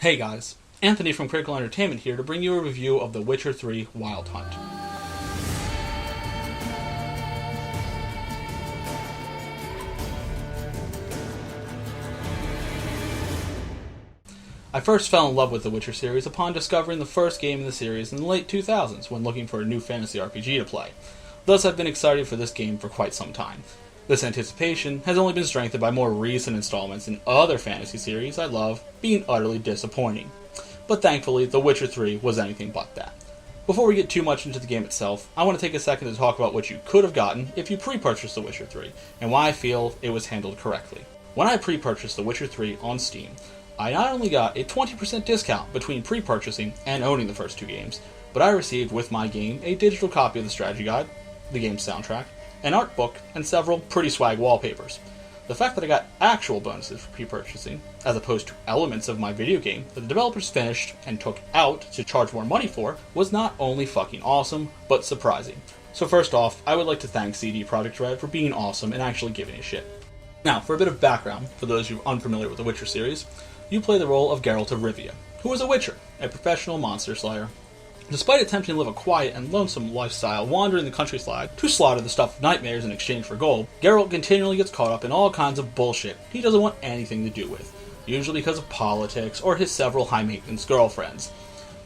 Hey guys, Anthony from Critical Entertainment here to bring you a review of The Witcher 3 Wild Hunt. I first fell in love with the Witcher series upon discovering the first game in the series in the late 2000s when looking for a new fantasy RPG to play. Thus I've been excited for this game for quite some time. This anticipation has only been strengthened by more recent installments in other fantasy series I love being utterly disappointing. But thankfully, The Witcher 3 was anything but that. Before we get too much into the game itself, I want to take a second to talk about what you could have gotten if you pre-purchased The Witcher 3, and why I feel it was handled correctly. When I pre-purchased The Witcher 3 on Steam, I not only got a 20% discount between pre-purchasing and owning the first two games, but I received with my game a digital copy of the strategy guide, the game's soundtrack, an art book, and several pretty swag wallpapers. The fact that I got actual bonuses for pre-purchasing, as opposed to elements of my video game that the developers finished and took out to charge more money for, was not only fucking awesome, but surprising. So first off, I would like to thank CD Projekt Red for being awesome and actually giving a shit. Now, for a bit of background, for those who are unfamiliar with the Witcher series, you play the role of Geralt of Rivia, who is a witcher, a professional monster slayer. Despite attempting to live a quiet and lonesome lifestyle wandering the countryside to slaughter the stuff of nightmares in exchange for gold, Geralt continually gets caught up in all kinds of bullshit he doesn't want anything to do with, usually because of politics or his several high-maintenance girlfriends.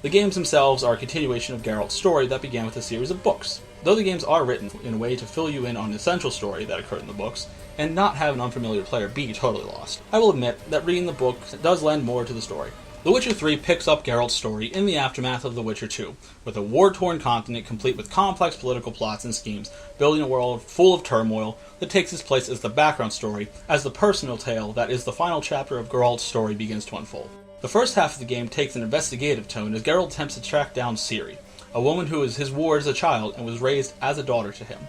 The games themselves are a continuation of Geralt's story that began with a series of books, though the games are written in a way to fill you in on the essential story that occurred in the books, and not have an unfamiliar player be totally lost. I will admit that reading the book does lend more to the story. The Witcher 3 picks up Geralt's story in the aftermath of The Witcher 2, with a war-torn continent complete with complex political plots and schemes, building a world full of turmoil that takes its place as the background story, as the personal tale that is the final chapter of Geralt's story begins to unfold. The first half of the game takes an investigative tone as Geralt attempts to track down Ciri, a woman who is his ward as a child and was raised as a daughter to him.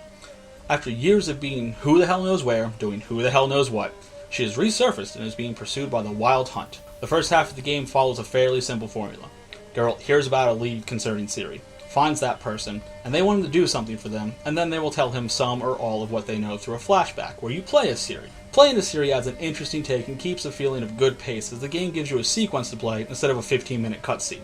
After years of being who the hell knows where, doing who the hell knows what, she has resurfaced and is being pursued by the Wild Hunt. The first half of the game follows a fairly simple formula. Geralt hears about a lead concerning Ciri, finds that person, and they want him to do something for them, and then they will tell him some or all of what they know through a flashback, where you play as Ciri. Playing as Ciri adds an interesting take and keeps a feeling of good pace as the game gives you a sequence to play instead of a 15-minute cutscene.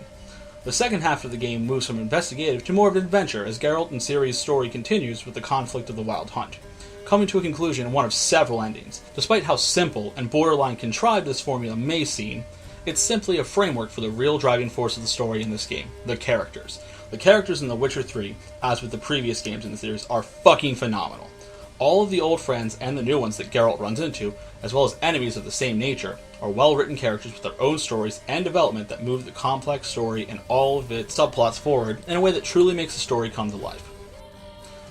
The second half of the game moves from investigative to more of an adventure as Geralt and Ciri's story continues with the conflict of the Wild Hunt, coming to a conclusion in one of several endings. Despite how simple and borderline contrived this formula may seem, it's simply a framework for the real driving force of the story in this game, the characters. The characters in The Witcher 3, as with the previous games in the series, are fucking phenomenal. All of the old friends and the new ones that Geralt runs into, as well as enemies of the same nature, are well-written characters with their own stories and development that move the complex story and all of its subplots forward in a way that truly makes the story come to life.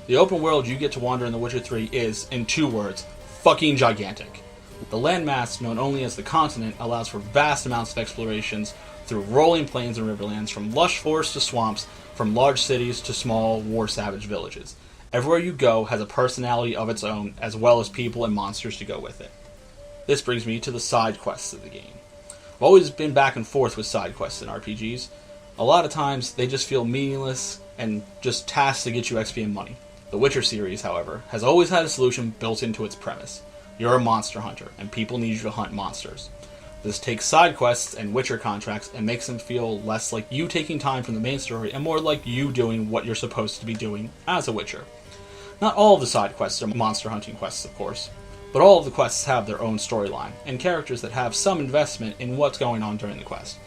The open world you get to wander in The Witcher 3 is, in two words, fucking gigantic. The landmass, known only as the continent, allows for vast amounts of explorations through rolling plains and riverlands, from lush forests to swamps, from large cities to small, war-savage villages. Everywhere you go has a personality of its own, as well as people and monsters to go with it. This brings me to the side quests of the game. I've always been back and forth with side quests in RPGs. A lot of times, they just feel meaningless and just tasks to get you XP and money. The Witcher series, however, has always had a solution built into its premise. You're a monster hunter, and people need you to hunt monsters. This takes side quests and Witcher contracts and makes them feel less like you taking time from the main story and more like you doing what you're supposed to be doing as a Witcher. Not all of the side quests are monster hunting quests, of course, but all of the quests have their own storyline, and characters that have some investment in what's going on during the quest.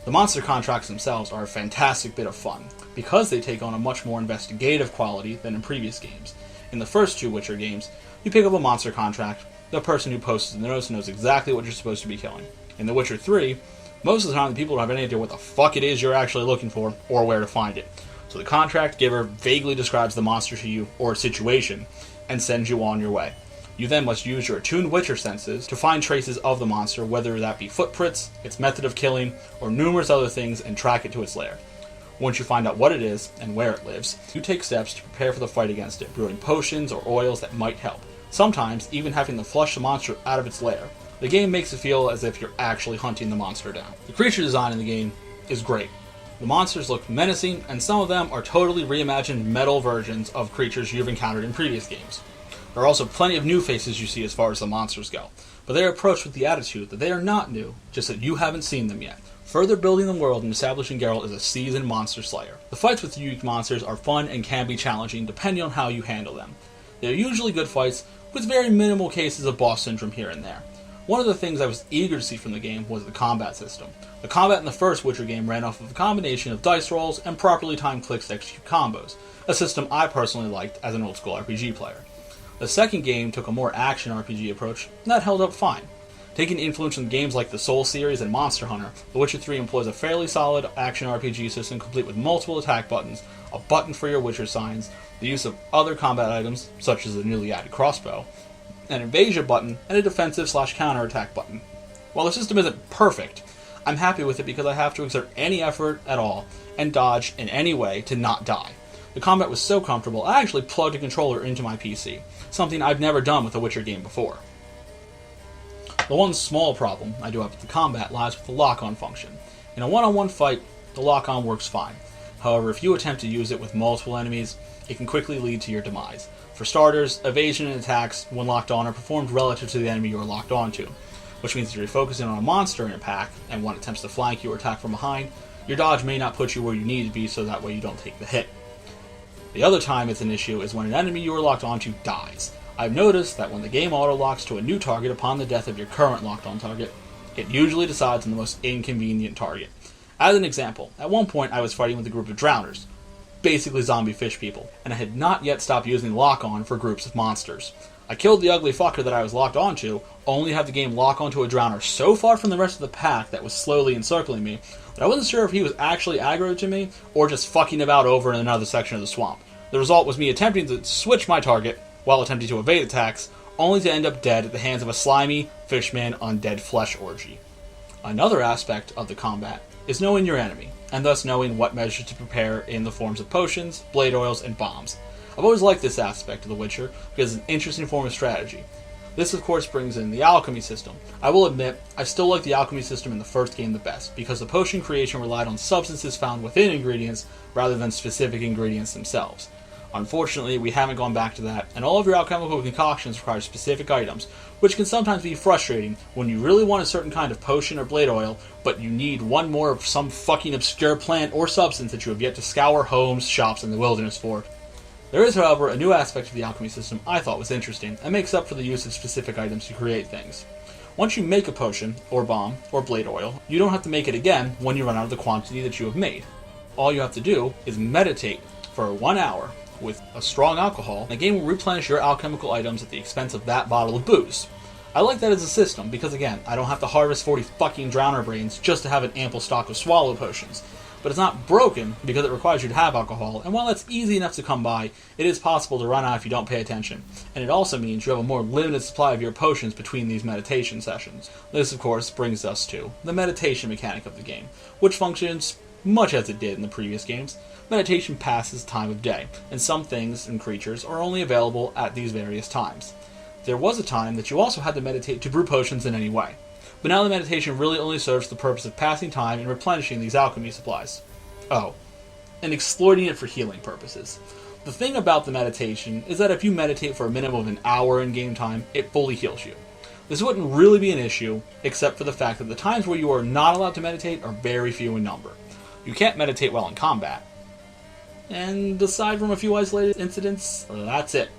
The monster contracts themselves are a fantastic bit of fun, because they take on a much more investigative quality than in previous games. In the first two Witcher games, you pick up a monster contract, the person who posts the notice knows exactly what you're supposed to be killing. In The Witcher 3, most of the time the people don't have any idea what the fuck it is you're actually looking for, or where to find it. So the contract giver vaguely describes the monster to you, or situation, and sends you on your way. You then must use your attuned Witcher senses to find traces of the monster, whether that be footprints, its method of killing, or numerous other things, and track it to its lair. Once you find out what it is, and where it lives, you take steps to prepare for the fight against it, brewing potions or oils that might help. Sometimes, even having to flush the monster out of its lair. The game makes it feel as if you're actually hunting the monster down. The creature design in the game is great. The monsters look menacing, and some of them are totally reimagined metal versions of creatures you've encountered in previous games. There are also plenty of new faces you see as far as the monsters go, but they are approached with the attitude that they are not new, just that you haven't seen them yet. further building the world and establishing Geralt as a seasoned monster slayer. The fights with unique monsters are fun and can be challenging depending on how you handle them. They are usually good fights, with very minimal cases of boss syndrome here and there. One of the things I was eager to see from the game was the combat system. The combat in the first Witcher game ran off of a combination of dice rolls and properly timed clicks to execute combos, a system I personally liked as an old school RPG player. The second game took a more action RPG approach, and that held up fine. Taking influence from games like the Soul series and Monster Hunter, The Witcher 3 employs a fairly solid action RPG system complete with multiple attack buttons, a button for your Witcher signs, the use of other combat items, such as the newly added crossbow, an invasion button, and a defensive/counter-attack button. While the system isn't perfect, I'm happy with it because I have to exert any effort at all and dodge in any way to not die. The combat was so comfortable, I actually plugged a controller into my PC, something I've never done with a Witcher game before. The one small problem I do have with the combat lies with the lock-on function. In a one-on-one fight, the lock-on works fine. However, if you attempt to use it with multiple enemies, it can quickly lead to your demise. For starters, evasion and attacks, when locked on, are performed relative to the enemy you are locked onto, which means if you're focusing on a monster in a pack, and one attempts to flank you or attack from behind, your dodge may not put you where you need to be so that way you don't take the hit. The other time it's an issue is when an enemy you are locked onto dies. I've noticed that when the game auto-locks to a new target upon the death of your current locked-on target, it usually decides on the most inconvenient target. As an example, at one point I was fighting with a group of drowners, basically zombie fish people, and I had not yet stopped using lock-on for groups of monsters. I killed the ugly fucker that I was locked onto, only to have the game lock onto a drowner so far from the rest of the pack that was slowly encircling me, that I wasn't sure if he was actually aggroed to me, or just fucking about over in another section of the swamp. The result was me attempting to switch my target, while attempting to evade attacks, only to end up dead at the hands of a slimy, fishman, undead flesh orgy. Another aspect of the combat is knowing your enemy, and thus knowing what measures to prepare in the forms of potions, blade oils, and bombs. I've always liked this aspect of The Witcher because it's an interesting form of strategy. This of course brings in the alchemy system. I will admit, I still like the alchemy system in the first game the best, because the potion creation relied on substances found within ingredients rather than specific ingredients themselves. Unfortunately, we haven't gone back to that, and all of your alchemical concoctions require specific items, which can sometimes be frustrating when you really want a certain kind of potion or blade oil, but you need one more of some fucking obscure plant or substance that you have yet to scour homes, shops, and the wilderness for. There is, however, a new aspect of the alchemy system I thought was interesting, and makes up for the use of specific items to create things. Once you make a potion, or bomb, or blade oil, you don't have to make it again when you run out of the quantity that you have made. All you have to do is meditate for 1 hour with a strong alcohol, and the game will replenish your alchemical items at the expense of that bottle of booze. I like that as a system, because again, I don't have to harvest 40 fucking drowner brains just to have an ample stock of swallow potions. But it's not broken, because it requires you to have alcohol, and while that's easy enough to come by, it is possible to run out if you don't pay attention. And it also means you have a more limited supply of your potions between these meditation sessions. This, of course, brings us to the meditation mechanic of the game, which functions much as it did in the previous games. Meditation passes time of day, and some things and creatures are only available at these various times. There was a time that you also had to meditate to brew potions in any way, but now the meditation really only serves the purpose of passing time and replenishing these alchemy supplies. Oh, and exploiting it for healing purposes. The thing about the meditation is that if you meditate for a minimum of an hour in game time, it fully heals you. This wouldn't really be an issue, except for the fact that the times where you are not allowed to meditate are very few in number. You can't meditate while in combat. And aside from a few isolated incidents, that's it.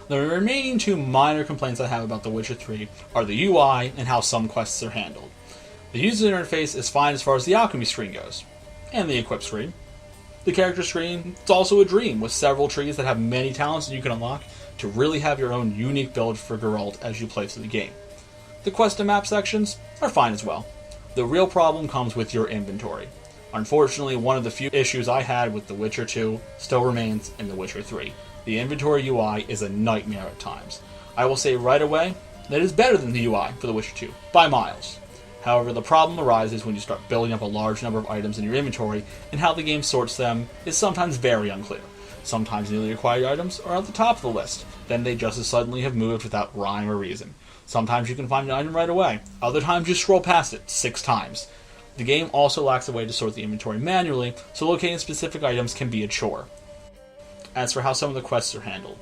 The remaining two minor complaints I have about The Witcher 3 are the UI and how some quests are handled. The user interface is fine as far as the alchemy screen goes, and the equip screen. The character screen is also a dream, with several trees that have many talents that you can unlock to really have your own unique build for Geralt as you play through the game. The quest and map sections are fine as well. The real problem comes with your inventory. Unfortunately, one of the few issues I had with The Witcher 2 still remains in The Witcher 3. The inventory UI is a nightmare at times. I will say right away that it is better than the UI for The Witcher 2, by miles. However, the problem arises when you start building up a large number of items in your inventory, and how the game sorts them is sometimes very unclear. Sometimes newly acquired items are at the top of the list, then they just as suddenly have moved without rhyme or reason. Sometimes you can find an item right away, other times you scroll past it 6 times. The game also lacks a way to sort the inventory manually, so locating specific items can be a chore. As for how some of the quests are handled,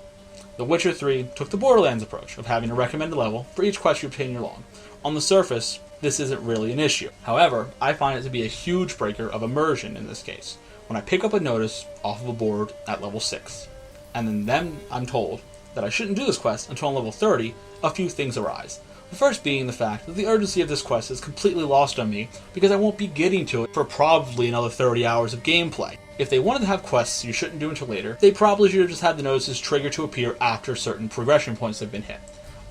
The Witcher 3 took the Borderlands approach of having a recommended level for each quest you obtain in your log. On the surface, this isn't really an issue. However, I find it to be a huge breaker of immersion in this case, when I pick up a notice off of a board at level 6, and then I'm told that I shouldn't do this quest until on level 30, a few things arise. The first being the fact that the urgency of this quest is completely lost on me because I won't be getting to it for probably another 30 hours of gameplay. If they wanted to have quests you shouldn't do until later, they probably should have just had the notices trigger to appear after certain progression points have been hit.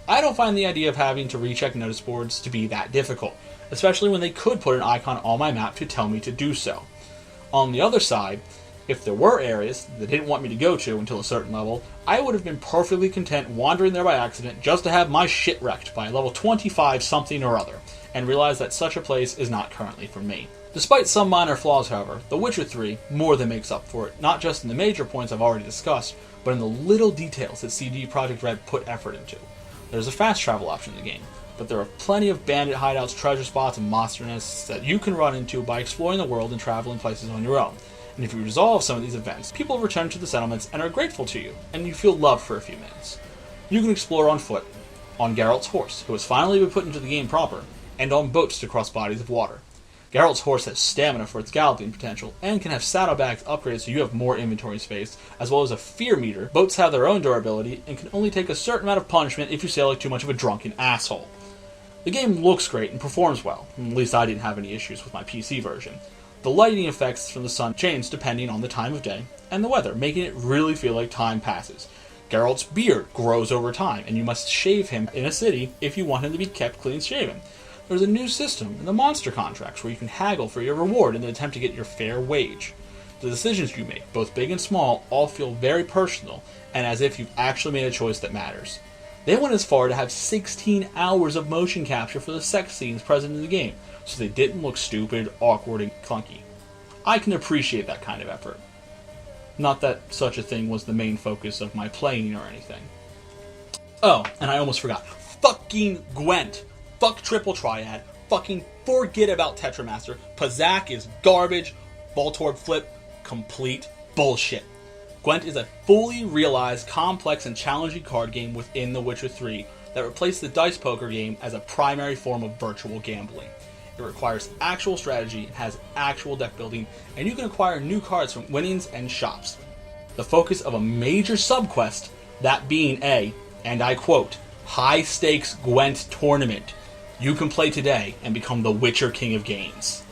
I don't find the idea of having to recheck notice boards to be that difficult, especially when they could put an icon on my map to tell me to do so. On the other side, if there were areas they didn't want me to go to until a certain level, I would have been perfectly content wandering there by accident just to have my shit wrecked by level 25 something or other, and realize that such a place is not currently for me. Despite some minor flaws, however, The Witcher 3 more than makes up for it, not just in the major points I've already discussed, but in the little details that CD Projekt Red put effort into. There's a fast travel option in the game, but there are plenty of bandit hideouts, treasure spots, and monster nests that you can run into by exploring the world and traveling places on your own. And if you resolve some of these events, people return to the settlements and are grateful to you, and you feel loved for a few minutes. You can explore on foot, on Geralt's horse, who has finally been put into the game proper, and on boats to cross bodies of water. Geralt's horse has stamina for its galloping potential, and can have saddlebags upgraded so you have more inventory space, as well as a fear meter. Boats have their own durability, and can only take a certain amount of punishment if you sail like too much of a drunken asshole. The game looks great and performs well, at least I didn't have any issues with my PC version. The lighting effects from the sun change depending on the time of day and the weather, making it really feel like time passes. Geralt's beard grows over time, and you must shave him in a city if you want him to be kept clean-shaven. There's a new system in the monster contracts where you can haggle for your reward in an attempt to get your fair wage. The decisions you make, both big and small, all feel very personal, and as if you've actually made a choice that matters. They went as far to have 16 hours of motion capture for the sex scenes present in the game, so they didn't look stupid, awkward, and clunky. I can appreciate that kind of effort. Not that such a thing was the main focus of my playing or anything. Oh, and I almost forgot. Fucking Gwent! Fuck Triple Triad. Fucking forget about Tetramaster. Pazaak is garbage. Voltorb Flip, complete bullshit. Gwent is a fully realized, complex, and challenging card game within The Witcher 3 that replaced the dice poker game as a primary form of virtual gambling. It requires actual strategy, it has actual deck building, and you can acquire new cards from winnings and shops. The focus of a major subquest, that being a, and I quote, high-stakes Gwent tournament. You can play today and become the Witcher King of Games.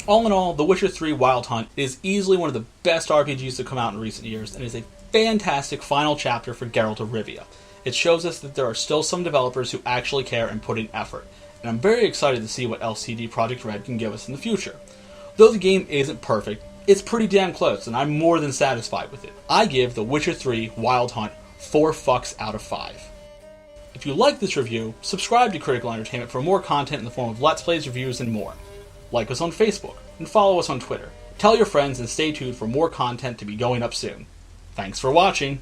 All in all, The Witcher 3 Wild Hunt is easily one of the best RPGs to come out in recent years, and is a fantastic final chapter for Geralt of Rivia. It shows us that there are still some developers who actually care and put in effort, and I'm very excited to see what else CD Projekt Red can give us in the future. Though the game isn't perfect, it's pretty damn close, and I'm more than satisfied with it. I give The Witcher 3 Wild Hunt 4 fucks out of 5. If you like this review, subscribe to Critical Entertainment for more content in the form of Let's Plays, reviews, and more. Like us on Facebook, and follow us on Twitter. Tell your friends and stay tuned for more content to be going up soon. Thanks for watching!